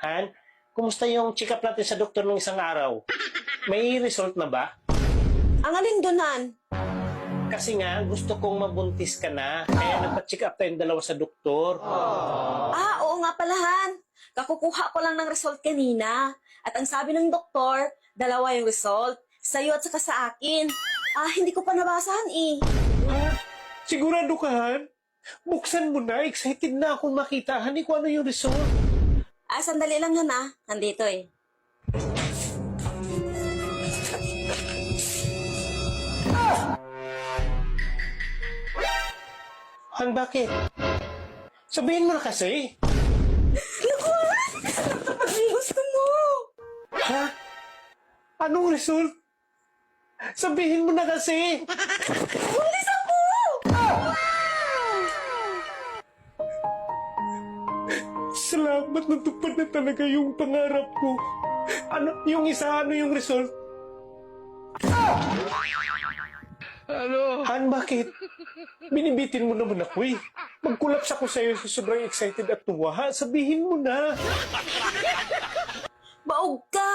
Han, kumusta yung check-up natin sa doktor nung isang araw? May result na ba? Ang alin doon, Han? Kasi nga, gusto kong mabuntis ka na. Kaya nagpa-check up tayong dalawa sa doktor. Oo nga pala, Han. Kakukuha ko lang ng result kanina. At ang sabi ng doktor, dalawa yung result. Sa'yo at saka sa akin. Hindi ko pa nabasahan eh. Ha? Sigurado ka, Han? Buksan mo na. Excited na akong makita. Hani, kung ano yung result? Sandali lang Han Nandito eh. Han, bakit? Sabihin mo na kasi. Naku, Han! Napapag yung gusto mo! Ha? Anong result? Sabihin mo na kasi. Buntis ako! Salamat, natupad na talaga yung pangarap ko. Ano yung result? Han, bakit? Binibitin mo naman ako eh. Magkulaps ako sa'yo sa sobrang excited at tuwa. Ha? Sabihin mo na. Baog ka!